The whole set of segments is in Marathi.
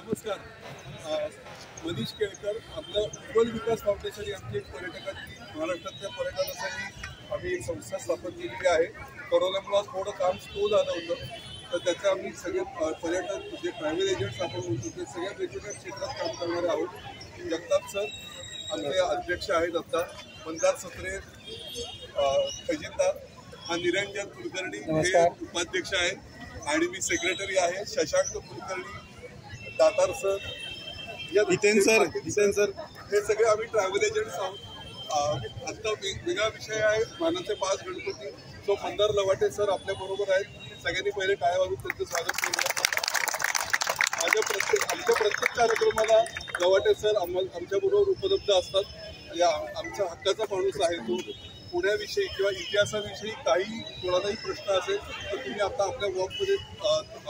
नमस्कार. मनीष केळकर, आपलं उज्ज्वल विकास फाउंडेशन ही आमची एक पर्यटकांची महाराष्ट्रातल्या पर्यटनासाठी आम्ही एक संस्था स्थापन केलेली आहे. कोरोनामुळे थोडं काम स्लो झालं होतं, तर त्याचं आम्ही सगळे पर्यटक जे ट्रॅव्हल एजंट्स आपण म्हणतो ते सगळ्या वेगवेगळ्या क्षेत्रात काम करणारे आहोत. जगताप सर आमचे अध्यक्ष आहेत, आता मंदार सत्रे खजिनदार, हा निरंजन कुलकर्णी हे उपाध्यक्ष आहेत आणि मी सेक्रेटरी आहे. शशांक कुलकर्णी, दातार सर, हितेन सर, हे सगळे आम्ही ट्रॅव्हल एजंट्स आहोत. आता वेगळा विषय आहे मानाचे 5 गणपती. सो मंदार लवाटे सर आपल्या बरोबर आहेत. सगळ्यांनी पहिले टाळ्या वाजवून त्यांचं स्वागत केलं. आमच्या प्रत्येक कार्यक्रमाला लवाटे सर आमच्याबरोबर उपलब्ध असतात. आमचा हक्काचा माणूस आहे तो. पुण्याविषयी किंवा इतिहासाविषयी काही कोणालाही प्रश्न असेल तर तुम्ही आता आपल्या वॉकमध्ये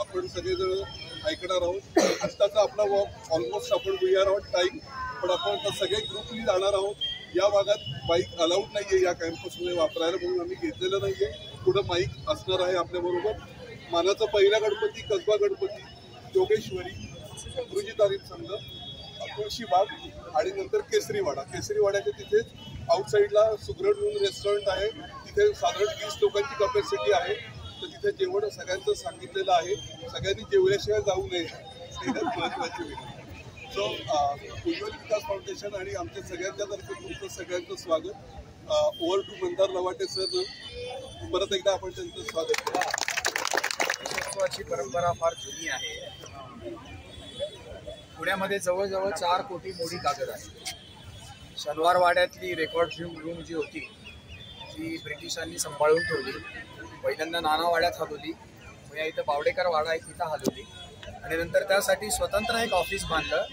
आपण सगळेजण ऐकणार आहोत. आत्ताचा आपला वॉक ऑलमोस्ट आपण वी आर ऑन टाईम, पण आपण आता सगळे ग्रुपनी जाणार आहोत. या भागात बाईक अलाउड नाही आहे या कॅम्पसमध्ये वापरायला, म्हणून आम्ही घेतलेलं नाही आहे. पुढं माईक असणार आहे आपल्याबरोबर. मानाचा पहिला गणपती कसबा गणपती, योगेश्वरी, गुरुजी तालीम संघ, तुळशीबाग आणि नंतर केसरीवाडा. केसरीवाड्याच्या तिथेच आउटसाईडला सुग्रण म्हणून रेस्टॉरंट आहे. तिथे साधारण 20 लोकांची कॅपॅसिटी आहे. तर तिथे जेवण सगळ्यांचं सांगितलेलं आहे. सगळ्यांनी जेवल्याशिवाय जाऊ नये, महत्त्वाची वेळ. सो उज्ज्वल विकास फाउंडेशन आणि आमच्या सगळ्यांच्या तर्फे तुमचं सगळ्यांचं स्वागत. Over to Mandar Lavate sir, परत एकदा आपण त्यांचं स्वागत करू. उत्सवाची परंपरा फार जुनी आहे. पुण्यामध्ये जवळजवळ 4 कोटी मोडी कागद आहे. शनिवारवाड्यातली रेकॉर्ड रूम जी होती ती ब्रिटिशांनी सांभाळून ठेवली. पहिल्यांदा नानावाड्यात हलवली, मग या इथं बावडेकर वाडा आहे तिथं हलवली आणि नंतर त्यासाठी स्वतंत्र एक ऑफिस बांधलं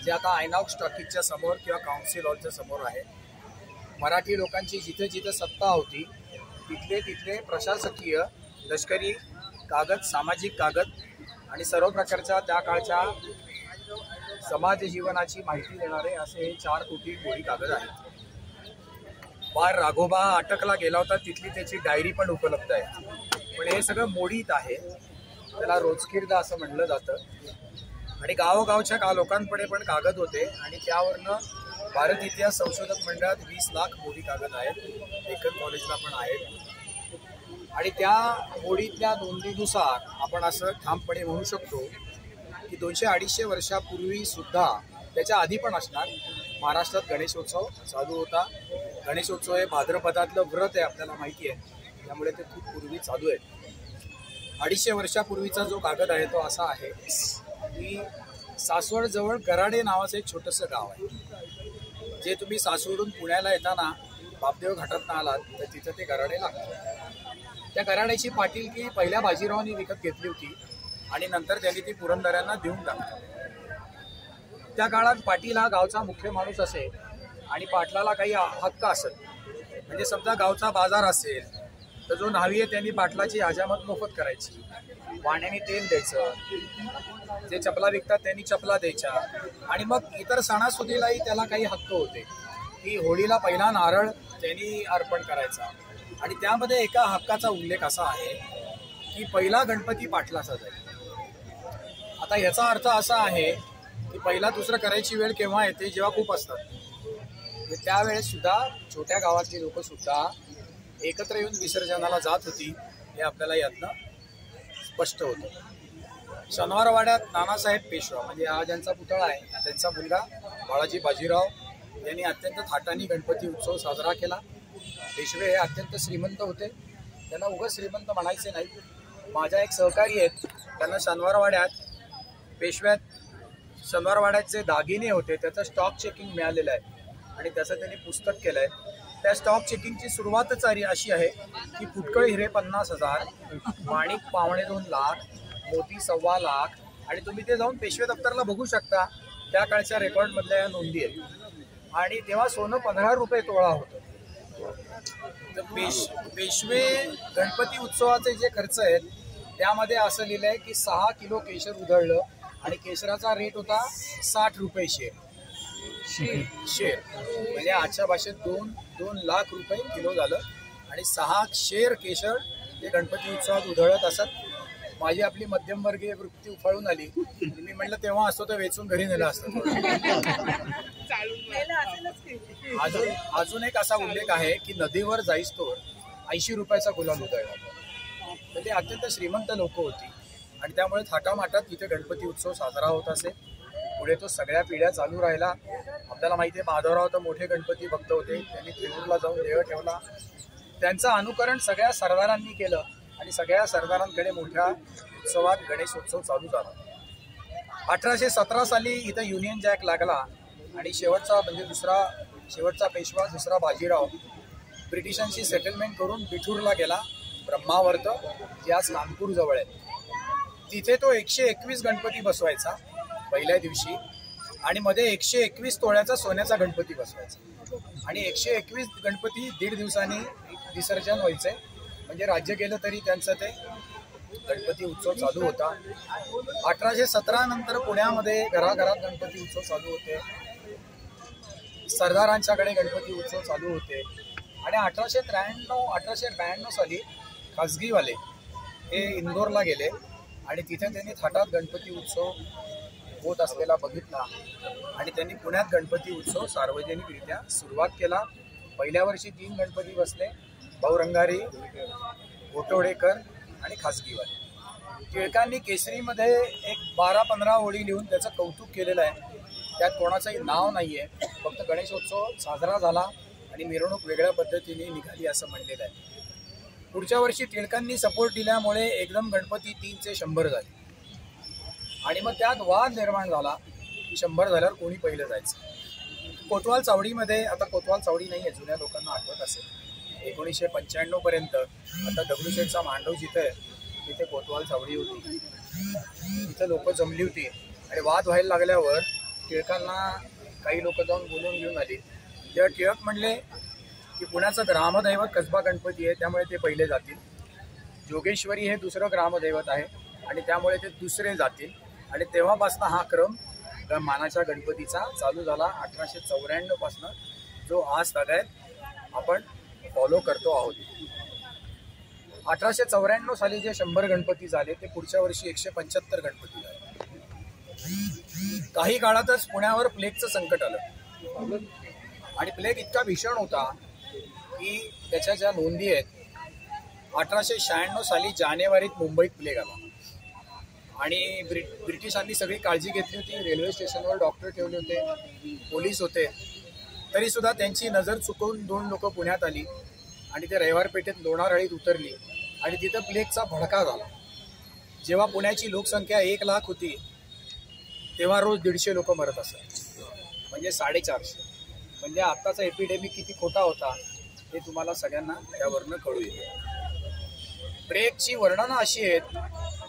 जे आता आयनॉक्स टॉकीजच्या समोर किंवा काउन्सिल हॉलच्या समोर आहे. मराठी लोकांची जिथे जिथे सत्ता होती तिथले प्रशासकीय, लष्करी कागद, सामाजिक कागद आणि सर्व प्रकारच्या त्या काळच्या समाज जीवनाची माहिती देणारे असे हे 4 कोटी मोडी कागद आहेत. बार राघोबा अटकला गेला होता, तिथली त्याची डायरी पण उपलब्ध आहे. पण हे सगळं मोडीत आहे. त्याला रोजकिर्दा असं म्हणलं जातं. आणि गावोगावच्या लोकांकडे पण कागद होते आणि त्यावरनं भारत इतिहास संशोधक मंडळात 20 लाख मोडी कागद आहेत. डेक्कन कॉलेजला पण आहेत. आणि त्या मोडीतल्या नोंदीनुसार आपण असं ठामपणे म्हणू शकतो की 200-250 वर्षापूर्वी सुद्धा, त्याच्या आधी पण असणार, महाराष्ट्रात गणेशोत्सव चालू होता. गणेशोत्सव हे भाद्रपदातलं व्रत आहे, आपल्याला माहिती आहे, त्यामुळे ते खूप पूर्वी चालू आहे. 250 वर्षापूर्वीचा जो कागद आहे तो असा आहे की सासवडजवळ गराडे नावाचं एक छोटंसं गाव आहे. जे तुम्ही सासवडून पुण्याला येताना बापदेव घाटातनं आलात तर तिथं ते गराडे लागतं. त्या गराड्याची पाटीलकी पहिल्या बाजीरावांनी विकत घेतली होती आणि नंतर त्यांनी ती पुरंदऱ्यांना देऊन टाकली. त्या काळात पाटील हा गावचा मुख्य माणूस असेल आणि पाटलाला काही हक्क असत. म्हणजे समजा गावचा बाजार असेल तर जो न्हावी आहे त्यांनी पाटलाची हजामत मोफत करायची, वाण्याने तेल द्यायचं, जे चपला विकतात त्यांनी चपला द्यायच्या. आणि मग इतर सणासुदीलाही त्याला काही हक्क होते की होळीला पहिला नारळ त्यांनी अर्पण करायचा. आणि त्यामध्ये एका हक्काचा उल्लेख असा आहे की पहिला गणपती पाटलाचा जाईल. आता याचा अर्थ असा आहे की पहिला दुसरं करायची वेळ केव्हा येते, जेव्हा खूप असतात. त्यावेळेस सुद्धा छोट्या गावातली लोक सुद्धा एकत्र येऊन विसर्जनाला जात होती, हे आपल्याला यातनं स्पष्ट होतं. शनिवारवाड्यात नानासाहेब पेशवा म्हणजे हा ज्यांचा पुतळा आहे त्यांचा मुलगा बाळाजी बाजीराव यांनी अत्यंत थाटाने गणपती उत्सव साजरा केला. पेशवे हे अत्यंत श्रीमंत होते. त्यांना उगाच श्रीमंत म्हणायचे नाही. माझ्या एक सहकारी आहेत, त्यांना शनिवारवाड्यात जे दागिने होते त्याचं स्टॉक चेकिंग मिळालेलं आहे आणि त्याचं त्यांनी पुस्तक केलं आहे. त्या स्टॉक चेकिंगची सुरुवातच अशी आहे की फुटकळ हिरे 50,000, माणिक 2.25 लाख, मोती 1.25 लाख. आणि तुम्ही ते जाऊन पेशवे दप्तरला बघू शकता, त्या काळच्या रेकॉर्डमधल्या या नोंदी आहेत. आणि तेव्हा सोनं 15 रुपये तोळा होतं. तर पेशवे गणपती उत्सवाचे जे खर्च आहेत त्यामध्ये असं लिहिलं आहे की 6 किलो केशर उधळलं आणि केशराचा रेट होता 60 रुपये शेर. म्हणजे आजच्या भाषेत 2 लाख रुपये किलो झालं. आणि 6 शेर केशर ते गणपती उत्सवात उधळत असत. माझी आपली मध्यमवर्गीय वृत्ती उफाळून आली. मी म्हटलं तेव्हा असतो तर वेचून घरी नेलं असतं. अजून एक असा उल्लेख आहे की नदीवर जाईस्तोवर 80 रुपयाचा गुलाल उधळला. तर ते अत्यंत श्रीमंत लोक होती आणि त्यामुळे थाटामाटात तिथे गणपती उत्सव साजरा होत असे. पुढे तो सगळ्या पिढ्या चालू राहिला. आपल्याला माहिती आहे माधवराव तर मोठे गणपती भक्त होते. त्यांनी त्रिपूरला जाऊन देव ठेवला. त्यांचं अनुकरण सगळ्या सरदारांनी केलं आणि सगळ्या सरदारांकडे मोठ्या उत्सवात गणेशोत्सव चालू झाला. 1817 साली इथं युनियन जॅक लागला आणि शेवटचा पेशवा दुसरा बाजीराव ब्रिटिशांशी सेटलमेंट करून बिठूरला गेला. ब्रह्मावर्त जे आज कानपूर जवळ आहे तिथे तो 121 गणपती बसवायचा पहिल्या दिवशी आणि मध्ये 121 तोळ्याचा सोन्याचा गणपती बसवायचा आणि 121 गणपती 1.5 दिवसांनी विसर्जन व्हायचे. म्हणजे राज्य गेलं तरी त्यांचं ते गणपती उत्सव चालू होता. 1817 नंतर पुण्यामध्ये घराघरात गणपती उत्सव चालू होते. सरदारांच्याकडे गणपती उत्सव चालू होते आणि 1892 साली खाजगीवाले हे इंदोरला गेले आणि तिथे त्यांनी थाटात गणपती उत्सव होत असलेला बघितला आणि त्यांनी पुण्यात गणपती उत्सव सार्वजनिकरित्या सुरुवात केला. पहिल्या वर्षी 3 गणपती बसले. भाऊरंगारी, घोटवडेकर आणि खाजगीवाले. टिळकांनी केसरीमध्ये एक 12-15 ओळी लिहून त्याचं कौतुक केलेलं आहे. त्यात कोणाचंही नाव नाही आहे. फक्त गणेशोत्सव साजरा झाला आणि मिरवणूक वेगळ्या पद्धतीने निघाली असं म्हणलेलं आहे. पुढच्या वर्षी टिळकांनी सपोर्ट दिल्यामुळे एकदम गणपती 3चे 100 झाले आणि मग त्यात वाद निर्माण झाला की 100 झाल्यावर कोणी पहिलं जायचं. कोतवाल चावडीमध्ये, आता कोतवाल चावडी नाही आहे, जुन्या लोकांना आठवत असेल, 1995 पर्यंत आता दगडूशेठचा मांडव जिथे आहे तिथे कोतवाल चावडी होती. तिथं लोक जमली होती आणि वाद व्हायला लागल्यावर टिळकांना काही लोक जाऊन बोलून घेऊन आली. तेव्हा टिळक म्हणले की पुण्याचं ग्रामदैवत कसबा गणपती आहे त्यामुळे ते पहिले जातील. जोगेश्वरी हे दुसरं ग्रामदैवत आहे आणि त्यामुळे ते दुसरे जातील. आणि तेव्हापासून हा क्रम मानाच्या गणपतीचा चालू झाला 1894 पासून, जो आज तागायत आपण फॉलो करतो आहोत. 1894 साली जे 100 गणपती झाले ते पुढच्या वर्षी 175 गणपती झाले. काही काळातच पुण्यावर प्लेगचं संकट आलं आणि प्लेग इतका भीषण होता की त्याच्या ज्या नोंदी आहेत 1896 साली जानेवारीत मुंबईत प्लेग आला आणि ब्रिटिशांनी सगळी काळजी घेतली होती. रेल्वे स्टेशनवर डॉक्टर ठेवले होते, पोलीस होते, तरी सुद्धा त्यांची नजर चुकवून 2 लोक पुण्यात आली आणि ते रविवार पेठेत लोणारळीत उतरली आणि तिथं प्लेगचा भडका झाला. जेव्हा पुण्याची लोकसंख्या 1 लाख होती तेव्हा रोज 150 लोक मरत असत, म्हणजे 450. म्हणजे आत्ताचा एपिडेमिक किती खोटा होता हे तुम्हाला सगळ्यांना त्यावरनं कळू येते. प्लेगची वर्णनं अशी आहेत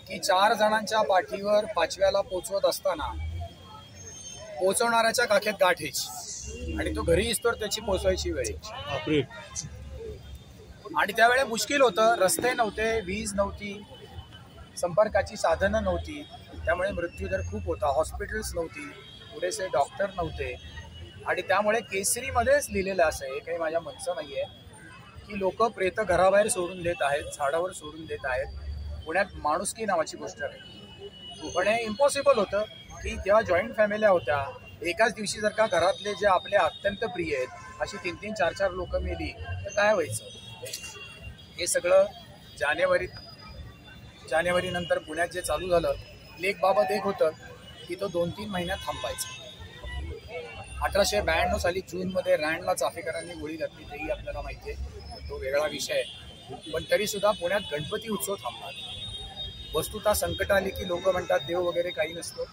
की 4 जणांच्या पाठीवर 5व्याला पोचवत असताना पोचवणाऱ्याच्या काखेत गाठ यायची आणि तो घरी येतोवर त्याची पोचवायची वेळ यायची. आणि त्यावेळेस मुश्किल होतं, रस्ते नव्हते, वीज नव्हती, संपर्काची साधनं नव्हती, त्यामुळे मृत्यूदर खूप होता. हॉस्पिटल्स नव्हती, पुरेसे डॉक्टर नव्हते आणि त्यामुळे केसरीमध्येच लिहिलेलं असं आहे, काही माझ्या मनचं नाही आहे, की लोक प्रेत घराबाहेर सोडून देत आहेत, झाडावर सोडून देत आहेत. पुण्यात माणुसकी नावाची गोष्ट नाही. पण हे इम्पॉसिबल होतं की तेव्हा जॉईंट फॅमिल्या होत्या. एकाच दिवशी जर का घरातले जे आपले अत्यंत प्रिय आहेत अशी 3-3, 4-4 लोक मेली तर काय व्हायचं. हे सगळं जानेवारी नंतर पुण्यात जे चालू झालं, प्लेगबाबत एक होतं की तो 2-3 महिन्यात थांबायचा. 1892 साली जूनमध्ये रँडला चाफेकरांनी गोळी घातली, तेही आपल्याला माहिती आहे, तो वेगळा विषय आहे. पण तरीसुद्धा पुण्यात गणपती उत्सव थांबला. वस्तुतः संकट आली की लोक म्हणतात देव वगैरे काही नसतो,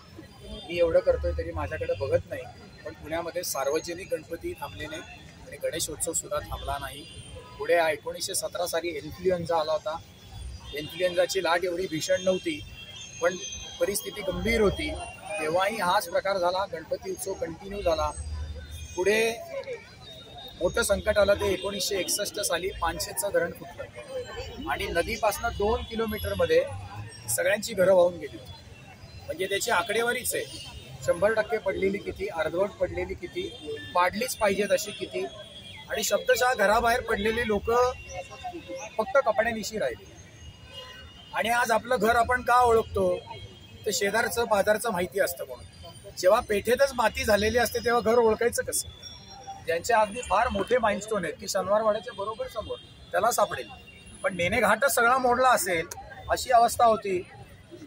मी एवढं करतोय तरी माझ्याकडे बघत नाही. पण पुण्यामध्ये सार्वजनिक गणपती थांबले नाही आणि गणेशोत्सव सुद्धा थांबला नाही. पुढे 1917 साली इन्फ्लुएन्झा आला होता. इन्फ्लुएन्झाची लाट एवढी भीषण नव्हती पण परिस्थिती गंभीर होती. तेव्हाही हाच प्रकार झाला, गणपती उत्सव कंटिन्यू झाला. पुढे मोठं संकट आलं ते 1961 साली पानशेतचं धरण फुटलं आणि नदीपासून 2 किलोमीटरमध्ये सगळ्यांची घरं वाहून गेली. म्हणजे त्याची आकडेवारीच आहे, 100% पडलेली किती, अर्धवट पडलेली किती, पाडलीच पाहिजेत अशी किती, आणि शब्दशः घराबाहेर पडलेली लोक फक्त कपड्यानिशी राहिली. आणि आज आपलं घर आपण का ओळखतो, ते शेजारचं बाजारचं माहिती असतं म्हणून. जेव्हा पेठेतच माती झालेली असते तेव्हा घर ओळखायचं कसं? ज्यांचे अगदी फार मोठे माइलस्टोन आहेत की शनिवारवाड्याच्या बरोबर समोर त्याला सापडेल, पण मेणे घाटच सगळा मोडला असेल अशी अवस्था होती.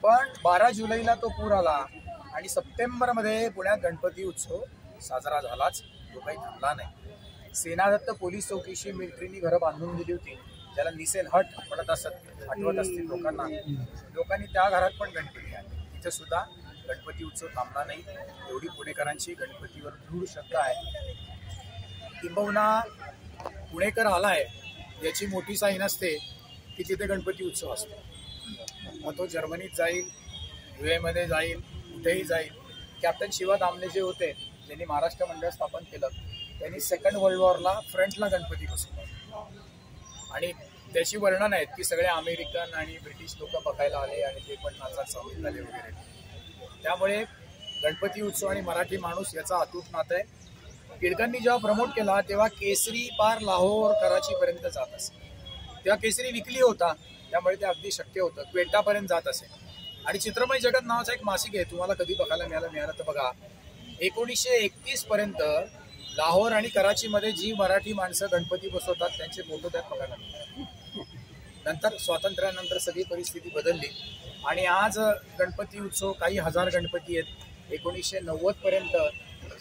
पण 12 जुलैला तो पूर आला आणि सप्टेंबरमध्ये पुण्यात गणपती उत्सव साजरा झालाच, तो काही थांबला नाही. सेनादत्त पोलीस चौकीशी मिलिटरीनी घरं बांधून दिली होती, ज्याला निसेल हट म्हणत असत, आठवत असतील लोकांना. लोकांनी त्या घरात पण गणपती आणले, तिथे सुद्धा गणपती उत्सव थांबला नाही. एवढी पुणेकरांची गणपतीवर दृढ श्रद्धा आहे. किंबहुना पुणेकर आलाय याची मोठी साई नसते की तिथे गणपती उत्सव असतो. मग तो जर्मनीत जाईल, USA मध्ये जाईल, कुठेही जाईल. कॅप्टन शिवा दामले जे होते, ज्यांनी महाराष्ट्र मंडळ स्थापन केलं, त्यांनी सेकंड वर्ल्ड वॉरला फ्रंटला गणपती बसवला. आणि त्याची वर्णन आहेत की सगळे अमेरिकन आणि ब्रिटिश लोक बघायला आले आणि ते पण नाचात सामील झाले वगैरे. त्यामुळे गणपती उत्सव आणि मराठी माणूस याचा अतूट नातं आहे. टिळकांनी जेव्हा प्रमोट केला तेव्हा केसरी पार लाहोर कराचीपर्यंत जात असे. तेव्हा केसरी विकली होता, त्यामुळे ते अगदी शक्य होतं. क्वेटापर्यंत जात असे. आणि चित्रमय जगत नावाचं एक मासिक आहे, तुम्हाला कधी बघायला मिळालं तर बघा. 1931 पर्यंत लाहोर आणि कराचीमध्ये जी मराठी माणसं गणपती बसवतात त्यांचे फोटो त्यात बघायला मिळतात. नंतर स्वातंत्र्यानंतर सगळी परिस्थिती बदलली आणि आज गणपती उत्सव काही हजार गणपती आहेत. 1990 पर्यंत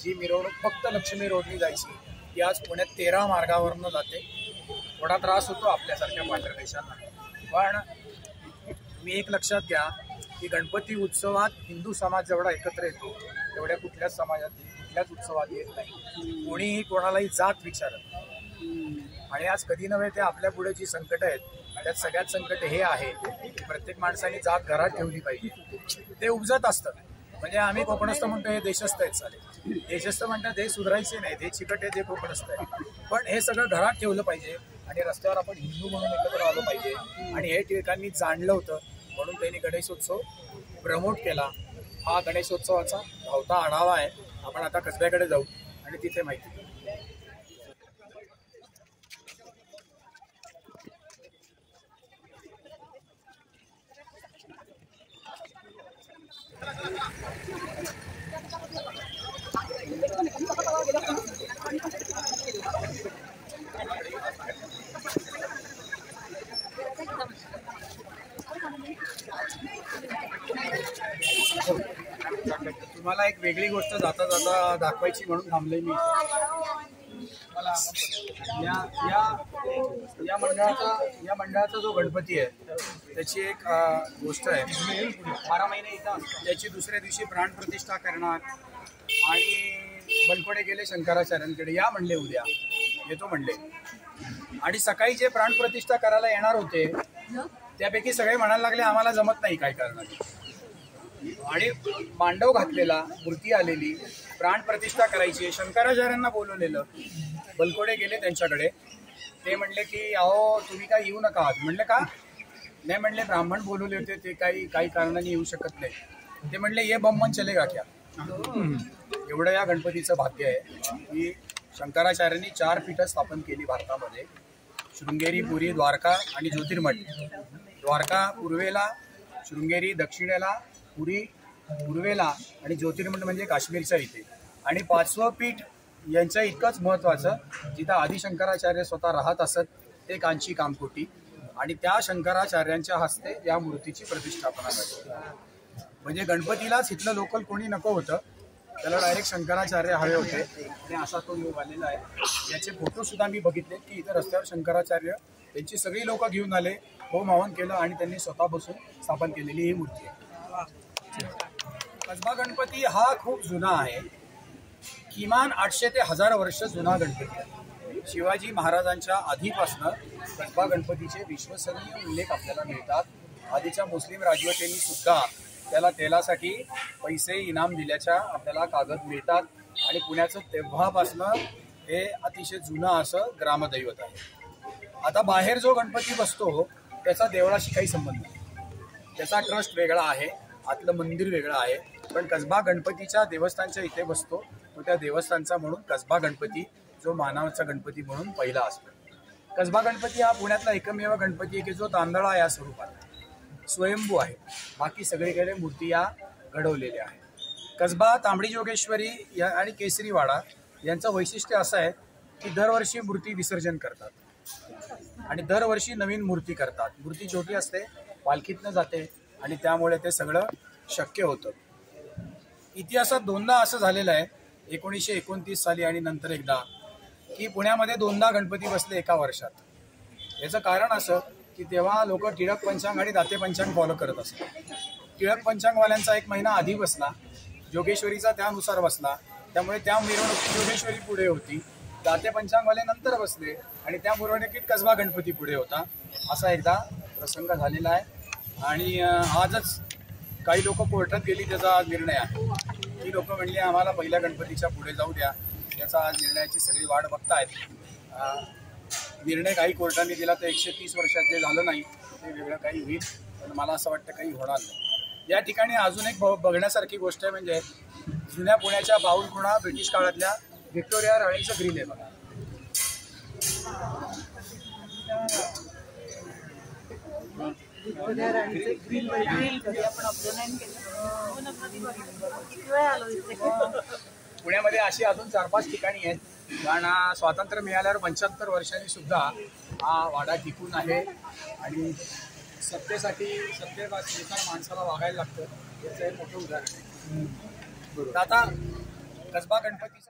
जी मिरवणूक फक्त लक्ष्मी रोडनी जायची ती आज पुण्यात 13 मार्गावरनं जाते. थोडा त्रास होतो आपल्यासारख्या पांढऱ्या देशांना, पण मी एक लक्षात घ्या की गणपती उत्सवात हिंदू समाज जेवढा एकत्र येतो तेवढ्या कुठल्याच समाजात कुठल्याच उत्सवात येत नाही. कोणीही कोणालाही जात विचारत. आणि आज कधी नव्हे ते आपल्या पुढे जी संकट आहेत त्यात सगळ्यात संकट हे आहे की प्रत्येक माणसाने जात घरात ठेवली पाहिजे. ते उपजत असतं. म्हणजे आम्ही कोकणस्थ म्हणतो हे देशस्थ आहेत चालेल, देशस्थ म्हणतात हे सुधारायचे नाहीत, हे चिकट आहेत, हे कोकणस्थ आहे. पण हे सगळं घरात ठेवलं पाहिजे आणि रस्त्यावर आपण हिंदू म्हणून एकत्र आलो पाहिजे. आणि हे टिळकांनी जाणलं होतं म्हणून त्यांनी गणेशोत्सव प्रमोट केला. हा गणेशोत्सवाचा धावता आढावा आहे. आपण आता कसब्याकडे जाऊ आणि तिथे माहिती घेऊ. तुम्हाला एक वेगळी गोष्ट जाता जाता दाखवायची म्हणून थांबले मी. या मंडळाचा जो गणपती आहे त्याची एक गोष्ट आहे. 12 महिने इथं त्याची दुसऱ्या दिवशी प्राणप्रतिष्ठा करणार आणि बनकोडे गेले शंकराचार्यांकडे, या म्हणले उद्या येतो म्हणले. आणि सकाळी जे प्राणप्रतिष्ठा करायला येणार होते त्यापैकी सगळे म्हणायला लागले आम्हाला जमत नाही काय करणार. आणि मांडव घातलेला, मूर्ती आलेली, प्राणप्रतिष्ठा करायची, शंकराचार्यांना बोलवलेलं. बलकोडे गेले त्यांच्याकडे. ते म्हणले की अहो तुम्ही काय येऊ नका. म्हणले का नाही? म्हणले ब्राह्मण बोलवले होते, ते काही कारणाने येऊ शकत नाही. ते म्हणले ये बम्मन चलेगा क्या. एवढं या गणपतीचं भाग्य आहे की शंकराचार्यांनी 4 पीठं स्थापन केली भारतामध्ये. शृंगेरी, पुरी, द्वारका आणि ज्योतिर्मठ. द्वारका पूर्वेला, शृंगेरी दक्षिणेला, पुरी पूर्वेला आणि ज्योतिर्मठ म्हणजे काश्मीरच्या इथे. आणि 5वं पीठ यांच्या इतकंच महत्त्वाचं, जिथं आदिशंकराचार्य स्वतः राहत असत, ते कांची कामकोटी. आणि त्या शंकराचार्यांच्या हस्ते या मूर्तीची प्रतिष्ठापना झाली. म्हणजे गणपतीलाच इथलं लोकल कोणी नको होतं, त्याला डायरेक्ट शंकराचार्य हवे होते. आणि असा तो योग आलेला आहे. याचे फोटो सुद्धा मी बघितले की इथं रस्त्यावर शंकराचार्य त्यांची सगळी लोक घेऊन आले, होम हवन केलं आणि त्यांनी स्वतः बसून स्थापन केलेली ही मूर्ती आहे. कसबा गणपती हा खूप जुना आहे. किमान 800 ते 1000 वर्ष जुना गणपती आहे. शिवाजी महाराजांच्या आधीपासनं कसबा गणपतीचे विश्वसनीय उल्लेख आपल्याला मिळतात. आधीच्या मुस्लिम राजवटींनी सुद्धा त्याला तेलासाठी पैसे इनाम दिल्याच्या आपल्याला कागद मिळतात. आणि पुण्याचं तेव्हापासनं हे अतिशय जुनं असं ग्रामदैवत आहे. आता बाहेर जो गणपती बसतो त्याचा देवळाशी काही संबंध नाही. त्याचा ट्रस्ट वेगळा आहे, आतलं मंदिर वेगळं आहे. पण कसबा गणपतीच्या देवस्थानच्या इथे बसतो तो त्या देवस्थानचा म्हणून कसबा गणपती, जो मानावचा गणपती म्हणून पहिला असतो. कसबा गणपती हा पुण्यातला एकमेव गणपती आहे की जो तांदळा या स्वरूपात. स्वयंभू आहे. बाकी सगळीकडे मूर्ती या घडवलेल्या आहेत. कसबा तांबडी जोगेश्वरी या आणि केसरीवाडा यांचं वैशिष्ट्य असं आहे की दरवर्षी मूर्ती विसर्जन करतात आणि दरवर्षी नवीन मूर्ती करतात. मूर्ती छोटी असते, पालखीतनं जाते आणि त्यामुळे ते सगळं शक्य होतं. इतिहासात दोनदा असं झालेलं आहे, 1929 साली आणि नंतर एकदा, की पुण्यामध्ये दोनदा गणपती बसले एका वर्षात. याचं कारण असं की तेव्हा लोक टिळक पंचांग आणि दाते पंचांग फॉलो करत असतात. टिळक पंचांगवाल्यांचा 1 महिना आधी बसला, जोगेश्वरीचा त्यानुसार बसला, त्यामुळे त्या मिरवणुकीत जोगेश्वरी पुढे होती, दाते पंचांगवाले नंतर बसले आणि त्या मिरवणुकीत कसबा गणपती पुढे होता. असा एकदा प्रसंग झालेला आहे. आणि आजच काही लोक कोर्टात गेली, त्याचा आज निर्णय आहे. ती लोक म्हणली आम्हाला पहिल्या गणपतीच्या पुढे जाऊ द्या, त्याचा आज निर्णयाची सगळी वाट बघतायत. निर्णय काही कोर्टाने दिला तर 130 वर्षात जे झालं नाही ते वेगळं काही होईल, पण मला असं वाटतं काही होणार नाही. या ठिकाणी अजून एक बघण्यासारखी गोष्ट आहे, म्हणजे जुन्या पुण्याच्या बावनकुळा ब्रिटिश काळातल्या व्हिक्टोरिया राणीचं ग्रिल आहे बघा. पुण्यामध्ये अशी अजून 4-5 ठिकाणी आहेत, कारण स्वातंत्र्य मिळाल्यावर 75 वर्षांनी सुद्धा हा वाडा टिकून आहे. आणि सत्तेनुसार माणसाला वागायला लागतं, याचं एक मोठं उदाहरण आहे. आता कसबा गणपतीचा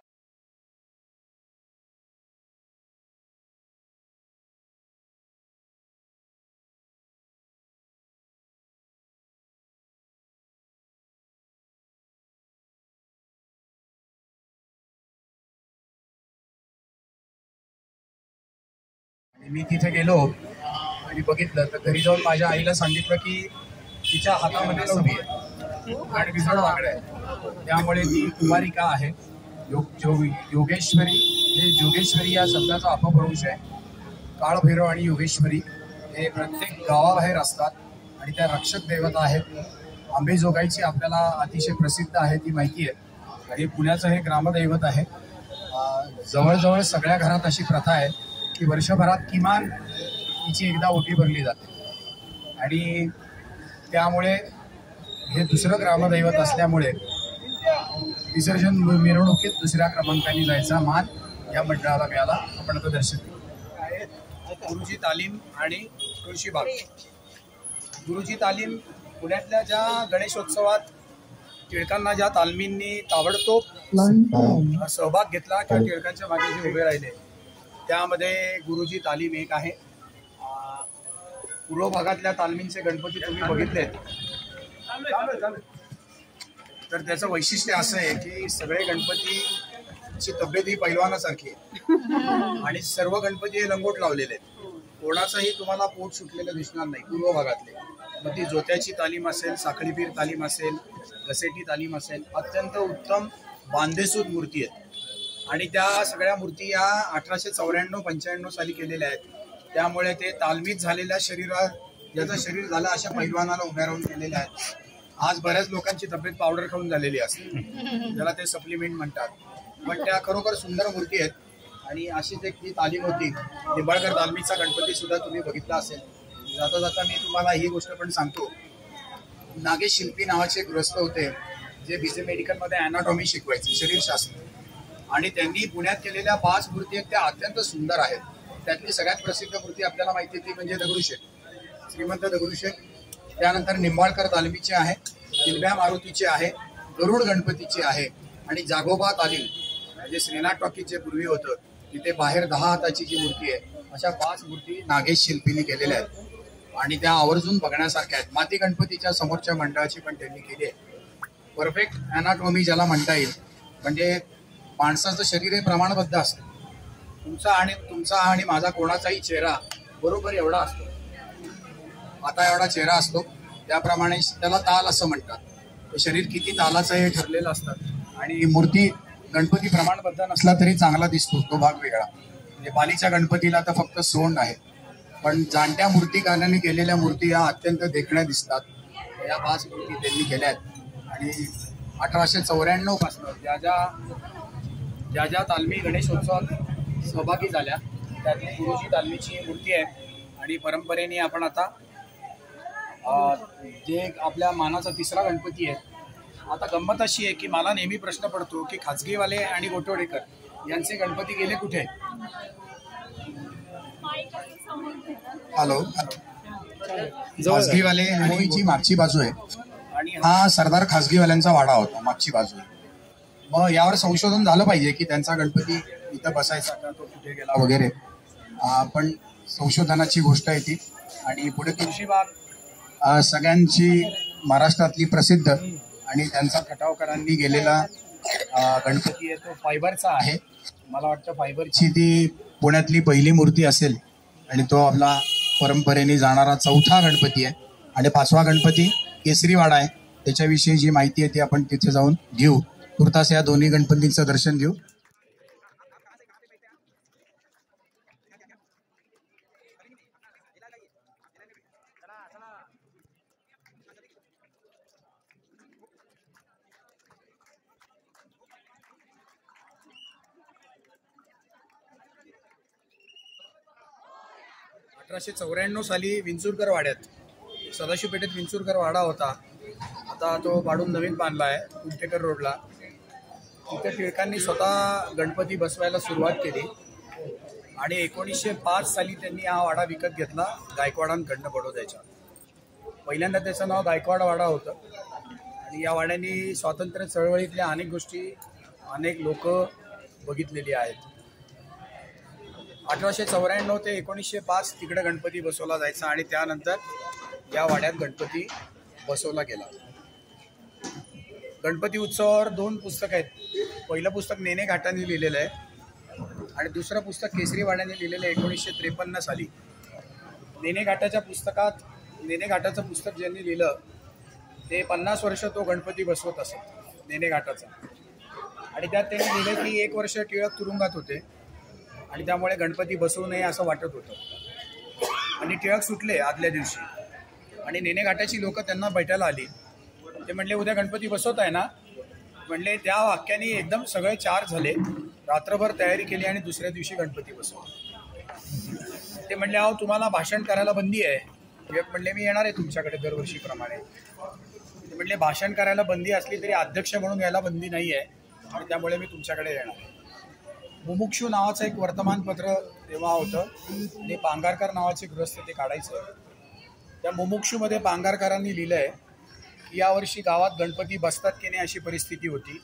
मी तिथे गेलो आणि बघितलं तर घरी जाऊन माझ्या आईला सांगितलं की तिच्या हातामध्ये नव्हती आणि विजळ वाकडं आहे, त्यामुळे ती कुमारिका आहे. योगेश्वरी हे जोगेश्वरी या शब्दाचा अपभ्रंश आहे. काळभैरव आणि योगेश्वरी हे प्रत्येक गावाबाहेर असतात आणि त्या रक्षक देवता आहेत. अंबेजोगाईची आपल्याला अतिशय प्रसिद्ध आहे ती माहिती आहे. हे पुण्याचं हे ग्रामदैवत आहे. जवळजवळ सगळ्या घरात अशी प्रथा आहे की वर्षभरात किमान तिची एकदा ओटी भरली जाते आणि त्यामुळे हे दुसरं ग्रामदैवत असल्यामुळे विसर्जन मिरवणुकीत दुसऱ्या क्रमांकाने जायचा मान या मंडळाला मिळाला. आपण आता दर्शन गुरुजी तालीम आणि तुळशीबाग. गुरुजी तालीम पुण्यातल्या ज्या गणेशोत्सवात टिळकांना ज्या तालमींनी ताबडतोब सहभाग घेतला किंवा टिळकांच्या मागे जे उभे राहिले, त्यामध्ये गुरुजी तालीम एक आहे. पूर्व भागातल्या तालमींचे गणपती तुम्ही बघितले तर त्याचं वैशिष्ट्य असं आहे की सगळे गणपतीची तब्येत ही पैलवानासारखी आहे आणि सर्व गणपती हे लंगोट लावलेले आहेत. कोणाचंही तुम्हाला पोट सुटलेलं दिसणार नाही पूर्व भागातले. मग ती जोत्याची तालीम असेल, साखळीपीर तालीम असेल, घसेटी तालीम असेल, अत्यंत उत्तम बांधेसूद मूर्ती आहेत आणि त्या सगळ्या मूर्ती या 1894-95 साली केलेल्या आहेत. त्यामुळे ते तालमीत झालेल्या ज्याचं शरीर झालं अशा पैलवानाला उभ्या राहून केलेल्या आहेत. आज बऱ्याच लोकांची तब्येत पावडर खाऊन झालेली असते, ज्याला ते सप्लिमेंट म्हणतात, पण त्या खरोखर सुंदर मूर्ती आहेत. आणि अशीच एक जी तालीम होती, निंबाळकर तालमीचा गणपती सुद्धा तुम्ही बघितला असेल. जाता जाता मी तुम्हाला ही गोष्ट पण सांगतो, नागेश शिल्पी नावाचे एक ग्रस्त होते जे बीजे मेडिकलमध्ये अॅनाटॉमी शिकवायचे, शरीरशास्त्र, आणि त्यांनी पुण्यात केलेल्या 5 मूर्ती आहेत त्या अत्यंत सुंदर आहेत. त्यातली सगळ्यात प्रसिद्ध मूर्ती आपल्याला माहिती आहे ती म्हणजे दगडूशेठ, श्रीमंत दगडूशेठ. त्यानंतर निंबाळकर तालमीचे आहे, किलब्या मारुतीचे आहे, गरुड गणपतीचे आहे आणि जागोबा तालीम म्हणजे श्रीनाथ टॉकीज जे पूर्वी होतं तिथे बाहेर 10 हाताची जी मूर्ती आहे, अशा 5 मूर्ती नागेश शिल्पीने केलेल्या आहेत आणि त्या आवर्जून बघण्यासारख्या आहेत. माती गणपतीच्या समोरच्या मंडळाची पण त्यांनी केली आहे. परफेक्ट अॅनाटॉमी ज्याला म्हणता येईल, म्हणजे माणसाचं शरीर हे प्रमाणबद्ध असतं. तुमचा आणि माझा कोणाचाही चेहरा बरोबर एवढा असतो, आता एवढा चेहरा असतो, त्याप्रमाणे त्याला ताल असं म्हणतात. ते शरीर किती तालाचं हे ठरलेलं असतं आणि मूर्ती गणपती प्रमाणबद्ध नसला तरी चांगला दिसतो, तो भाग वेगळा. म्हणजे पालीच्या गणपतीला तर फक्त सोंड आहे, पण जाणत्या मूर्तिकारांनी केलेल्या मूर्ती या अत्यंत देखण्या दिसतात. या 5 मूर्ती त्यांनी केल्या आहेत आणि 1894 पासून ज्या ज्या तालमी गणेशोत्सवात सहभागी झाल्या त्यातली गुरुजी तालमीची मूर्ती आहे आणि परंपरेने आपण आता जे आपल्या मानाचा तिसरा गणपती आहे. आता गंमत अशी आहे की मला नेहमी प्रश्न पडतो की खाजगीवाले आणि गोटवडेकर यांचे गणपती गेले कुठे. हॅलो, खासगीवाले आणि जी मागची बाजू आहे आणि हा सरदार खासगीवाल्यांचा वाडा होता, मागची बाजू. मग यावर संशोधन झालं पाहिजे की त्यांचा गणपती इथं बसायचा का, तो कुठे गेला वगैरे. पण संशोधनाची गोष्ट आहे ती. आणि पुढे तुळशीबाग सगळ्यांची महाराष्ट्रातली प्रसिद्ध आणि त्यांचा खटावकरांनी गेलेला गणपती आहे, तो फायबरचा आहे. मला वाटतं फायबरची ती पुण्यातली पहिली मूर्ती असेल आणि तो आपला परंपरेने जाणारा चौथा गणपती आहे. आणि 5वा गणपती केसरीवाडा आहे. त्याच्याविषयी जी माहिती आहे ती आपण तिथे जाऊन घेऊ. तुर्तास या दोन्ही गणपतींचं दर्शन घेऊ. अठराशे 94 साली विंचुरकर वाड्यात, सदाशिव पेठेत विंचुरकर वाडा होता. आता तो पाडून नवीन बांधला आहे कुंटेकर रोडला. तिथे टिळकांनी स्वतः गणपती बसवायला सुरुवात केली आणि 1905 साली त्यांनी हा वाडा विकत घेतला गायकवाडांकडनं बडोद्याच्या. पहिल्यांदा त्याचं नाव गायकवाड वाडा होतं. आणि या वाड्याने स्वातंत्र्य चळवळीतल्या अनेक गोष्टी, अनेक लोक बघितलेली आहेत. 1894 ते 1905 तिकडे गणपती बसवला जायचा आणि त्यानंतर या वाड्यात गणपती बसवला गेला. गणपती उत्सवावर 2 पुस्तकं आहेत. पहिलं पुस्तक नेने घाटांनी लिहिलेलं आहे आणि दुसरं पुस्तक केसरी वाड्याने लिहिलेलं आहे 1953 साली. नेने घाटाचं पुस्तक ज्यांनी लिहिलं ते 50 वर्ष तो गणपती बसवत असत नेने घाटाचा. आणि त्यात त्यांनी लिहिलं की 1 वर्ष टिळक तुरुंगात होते आणि त्यामुळे गणपती बसवू नये असं वाटत होतं. आणि टिळक सुटले आदल्या दिवशी आणि नेने घाटाची लोक त्यांना भेटायला आली. ते म्हणले उद्या गणपती बसवत आहे ना. म्हणले त्या वाक्याने एकदम सगळे चार झाले. रात्रभर तयारी केली आणि दुसऱ्या दिवशी गणपती बसवला. ते म्हणले अहो तुम्हाला भाषण करायला बंदी आहे. टिळक म्हणले मी येणार आहे तुमच्याकडे दरवर्षीप्रमाणे. ते म्हणले भाषण करायला बंदी असली तरी अध्यक्ष म्हणून यायला बंदी नाही आहे आणि त्यामुळे मी तुमच्याकडे येणार. मुमुक्षू नावाचं एक वर्तमानपत्र तेव्हा होतं आणि पांगारकर नावाचे गृहस्थ ते काढायचं. त्या मुमुक्षूमध्ये पांगारकरांनी लिहिलं आहे की यावर्षी गावात गणपती बसतात की नाही अशी परिस्थिती होती.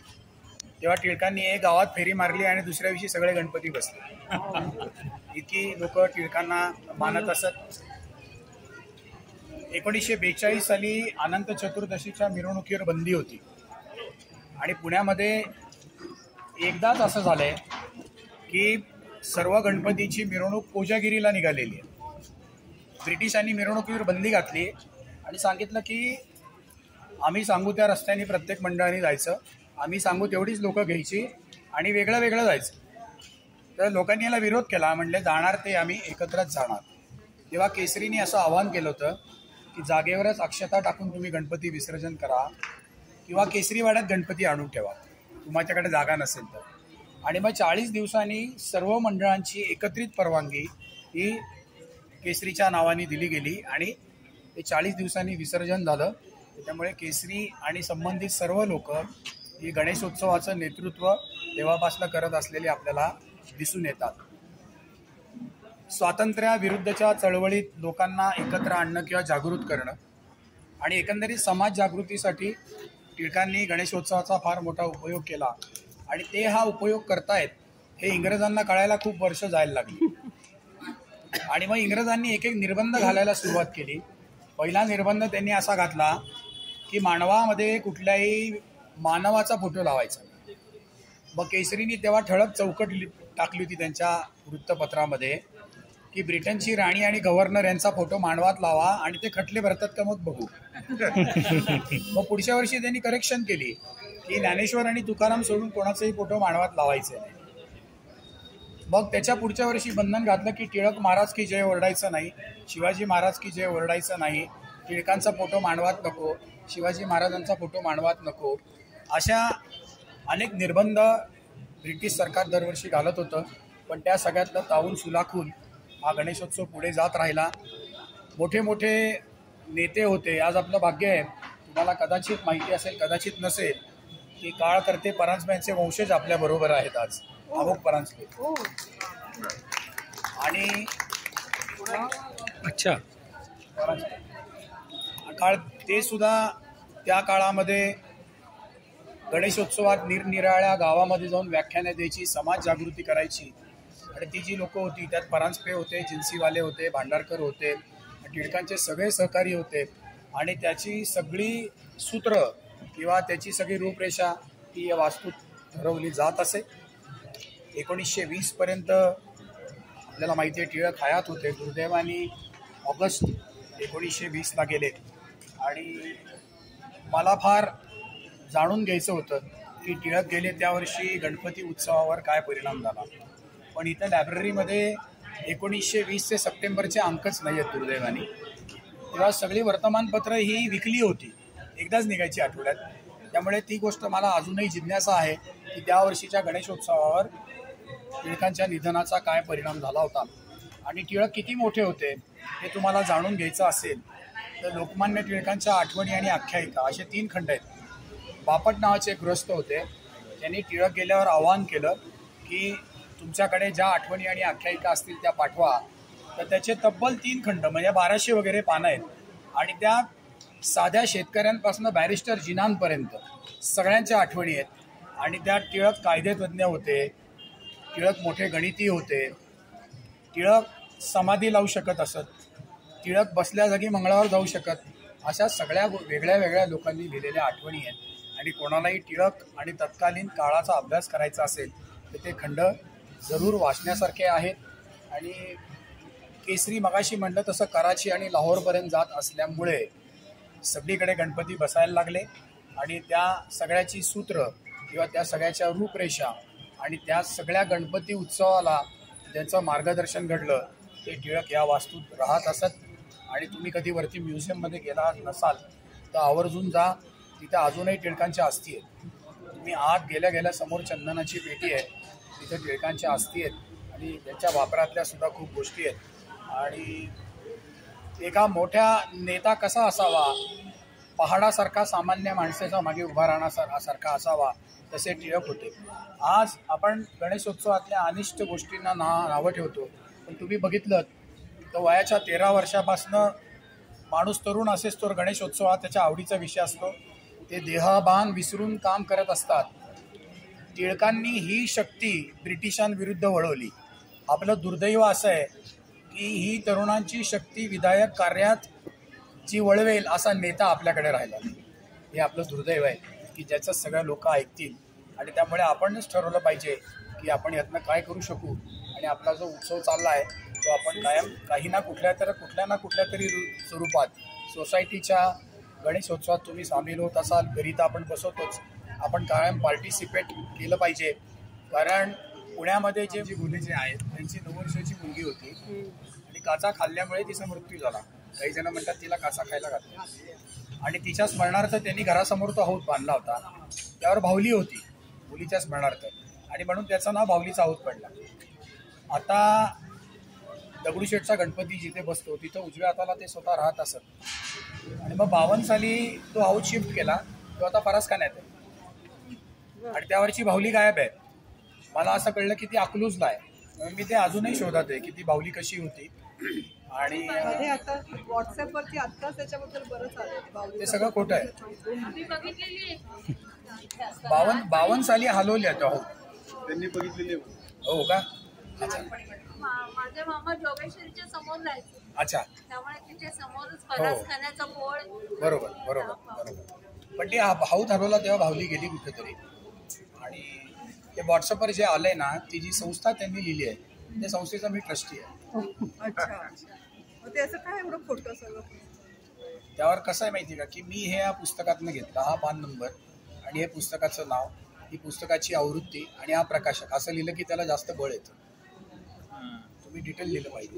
तेव्हा टिळकांनी गावात फेरी मारली आणि दुसऱ्या दिवशी सगळे गणपती बसले. इतकी लोक टिळकांना मानत असत. 1942 साली अनंत चतुर्दशीच्या मिरवणुकीवर बंदी होती आणि पुण्यामध्ये एकदाच असं झालंय की सर्व गणपतीची मिरवणूक कोजागिरीला निघालेली आहे. ब्रिटिशांनी मिरवणुकीवर बंदी घातली आणि सांगितलं की आम्ही सांगू त्या रस्त्याने प्रत्येक मंडळाने जायचं, आम्ही सांगू तेवढीच लोकं घ्यायची आणि वेगळं वेगळं जायचं. तर लोकांनी याला विरोध केला. म्हणले जाणार ते आम्ही एकत्रच जाणार. तेव्हा केसरीने असं आवाहन केलं होतं की जागेवरच अक्षता टाकून तुम्ही गणपती विसर्जन करा किंवा केसरी वाड्यात गणपती आणून ठेवा तुमच्याकडे जागा नसेल तर. आणि मग 40 दिवसांनी सर्व मंडळांची एकत्रित परवानगी ही केसरीच्या नावाने दिली गेली आणि ते 40 दिवसांनी विसर्जन झालं. त्यामुळे केसरी आणि संबंधित सर्व लोक ही गणेशोत्सवाचं नेतृत्व तेव्हापासून करत असलेले आपल्याला दिसून येतात. स्वातंत्र्याविरुद्धच्या चळवळीत लोकांना एकत्र आणणं किंवा जागृत करणं आणि एकंदरीत समाज जागृतीसाठी टिळकांनी गणेशोत्सवाचा फार मोठा उपयोग केला आणि ते हा उपयोग करतायत हे इंग्रजांना कळायला खूप वर्ष जायला लागली. आणि मग इंग्रजांनी एक एक निर्बंध घालायला सुरुवात केली. पहिला निर्बंध त्यांनी असा घातला की मानवामध्ये कुठल्याही मानवाचा फोटो लावायचा. मग केसरीने तेव्हा ठळक चौकट टाकली होती त्यांच्या वृत्तपत्रामध्ये की ब्रिटनची राणी आणि गव्हर्नर यांचा फोटो मानवात लावा आणि ते खटले भरतात का मग बघू. मग पुढच्या वर्षी त्यांनी करेक्शन केली की ज्ञानेश्वर आणि तुकाराम सोडून कोणाचाही फोटो मानवात लावायचे नाही. मग त्याच्या पुढच्या वर्षी बंधन घातलं की टिळक महाराज की जय ओरडायचं नाही, शिवाजी महाराज की जय ओरडायचं नाही, टिळकांचा फोटो मानवात नको, शिवाजी महाराजांचा फोटो मानवात नको. अशा अनेक निर्बंध ब्रिटिश सरकार दरवर्षी घालत होतं. पण त्या सगळ्यातलं तावून सुलाखून हा गणेशोत्सव पुढे जात राहिला. मोठे मोठे नेते होते. आज आपलं भाग्य आहे, तुम्हाला कदाचित माहिती असेल कदाचित नसेल, की काळ करते परांजपेंचे वंशज आपल्या बरोबर आहेत आज. अमोक परांजपे आणि अच्छा. काळ ते सुद्धा त्या काळामध्ये गणेशोत्सवात निरनिराळ्या गावामध्ये जाऊन व्याख्याने द्यायची, समाज जागृती करायची. आणि ती जी लोक होती त्यात परांजपे होते, जिन्सीवाले होते, भांडारकर होते, टिळकांचे सगळे सहकारी होते. आणि त्याची सगळी सूत्र किंवा त्याची सगळी रूपरेषा ही या वास्तूत ठरवली जात असे. 1920 पर्यंत आपल्याला माहिती आहे टिळक हयात होते. दुर्दैवाने ऑगस्ट 1920ला गेले. आणि मला फार जाणून घ्यायचं होतं की टिळक गेले त्या वर्षी गणपती उत्सवावर काय परिणाम झाला. पण इथं लायब्ररीमध्ये 1920 सप्टेंबरचे अंकच नाही आहेत दुर्दैवाने. तेव्हा सगळी वर्तमानपत्र ही विकली होती, एकदाच निघायची आठवड्यात. त्यामुळे ती गोष्ट मला अजूनही जिज्ञासा आहे की त्या वर्षीच्या गणेशोत्सवावर टिळकांच्या निधनाचा काय परिणाम झाला होता. आणि टिळक किती मोठे होते हे तुम्हाला जाणून घ्यायचं असेल तर लोकमान्य टिळकांच्या आठवणी आणि आख्यायिका असे 3 खंड आहेत. बापट नावाचे एक गृहस्थ होते, त्यांनी टिळक गेल्यावर आवाहन केलं की तुमच्याकडे ज्या आठवणी आणि आख्यायिका असतील त्या पाठवा. तर त्याचे तब्बल 3 खंड म्हणजे 1200 वगैरे पानं आहेत. आणि त्या साध्या शेतकऱ्यांपासून बॅरिस्टर जिनांपर्यंत सगळ्यांच्या आठवणी आहेत. आणि त्या टिळक कायदेतज्ञ होते, टिळक मोठे गणिती होते, टिळक समाधी लावू शकत असत, टिळक बसल्या जागी मंगळावर जाऊ शकत, अशा सगळ्या वेगळ्या वेगळ्या लोकांनी लिहिलेल्या आठवणी आहेत. आणि कोणालाही टिळक आणि तत्कालीन काळाचा अभ्यास करायचा असेल तर ते खंड जरूर वाचण्यासारखे आहेत. आणि केसरी मगाशी म्हटलं तसं कराची आणि लाहोरपर्यंत जात असल्यामुळे सगळीकडे गणपती बसायला लागले. आणि त्या सगळ्याची सूत्र किंवा त्या सगळ्याच्या रूपरेषा आणि त्या सगळ्या गणपती उत्सवाला ज्यांचं मार्गदर्शन घडलं ते टिळक या वास्तूत राहत असत. आणि तुम्ही कधी वरती म्युझियममध्ये गेला नसाल तर आवर्जून जा, तिथं अजूनही टिळकांच्या अस्थी आहेत. तुम्ही आत गेल्या गेल्या समोर चंदनाची पेटी आहे, तिथं टिळकांच्या अस्थी आहेत आणि त्यांच्या वापरातल्या सुद्धा खूप गोष्टी आहेत. आणि एका मोठ्या नेता कसा असावा, पहाडासारखा सामान्य माणसाच्या मागे उभा राहण्यासारखा असावा, तसे टिळक होते. आज आपण गणेशोत्सवातल्या अनिष्ट गोष्टींना नावं ठेवतो, पण तुम्ही बघितलं तर वयाच्या 13 वर्षापासनं माणूस तरुण असेच तर गणेशोत्सव हा त्याच्या आवडीचा विषय असतो. ते देहभान विसरून काम करत असतात. टिळकांनी ही शक्ती ब्रिटिशांविरुद्ध वळवली. आपलं दुर्दैव असं आहे की ही तरुणांची शक्ती विधायक कार्यात जी वळवेल असा नेता आपल्याकडे राहिला. हे आपलं दुर्दैव आहे की ज्याचं सगळं लोक ऐकतील. आणि त्यामुळे आपणच ठरवलं पाहिजे की आपण यातनं काय करू शकू. आणि आपला जो उत्सव चालला आहे तो आपण कायम काही ना कुठल्या तरी स्वरूपात सोसायटीच्या गणेशोत्सवात तुम्ही सामील होत असाल. घरी तर आपण बसवतोच, आपण कायम पार्टिसिपेट केलं पाहिजे. कारण पुण्यामध्ये जी मुले जे आहेत त्यांची 9 वर्षाची मुलगी होती आणि काचा खाल्ल्यामुळे तिचा मृत्यू झाला. काही जण म्हणतात तिला काचा खायला घातला. आणि तिच्या स्मरणार्थ त्यांनी घरासमोर तो हौद बांधला होता. त्यावर बाहुली होती मुलीच्या स्मरणार्थ आणि म्हणून त्याचं नाव बाहुलीचा हौद पडला. आता दगडूशेठचा गणपती जिथे बसतो तिथं उजव्या हाताला ते स्वतः राहत असत. आणि मग 52 साली तो हाऊस शिफ्ट केला, तो आता फरसखान्यात आहे. आणि त्यावरची बाहुली गायब आहे. मला असं कळलं की ती अकलूजला आहे. मी ते अजूनही शोधत आहे की ती बाहुली कशी होती. आणि आता व्हॉट्सअपवरती आत्ताच त्याच्याबद्दल बरंच आलं. ते सगळं खोटं आहे. 52 साली हलवली आता. हो त्यांनी बघितलेले. हो का? अच्छा माझे मामा जोगेश्वरीच्या समोर राहायचे. अच्छा, त्यामुळे तिच्या समोरच फणसखान्याचा बोर्ड. बरोबर. पण ते हौद हरवला तेव्हा बाहुली गेली कुठेतरी. आणि ते व्हॉट्सअपवर जे आलंय ना, ती जी संस्था त्यांनी लिहिली आहे त्या संस्थेचा मी ट्रस्टी आहे. अच्छा, ते असं काय एवढं खोटं सगळं? त्यावर कसं आहे माहिती आहे का की मी हे या पुस्तकातनं घेतला, हा पान नंबर आणि हे पुस्तकाचं नाव, ही पुस्तकाची आवृत्ती आणि हा प्रकाशक असं लिहिलं की त्याला जास्त बळ येतं. तुम्ही डिटेल लिहिलं पाहिजे.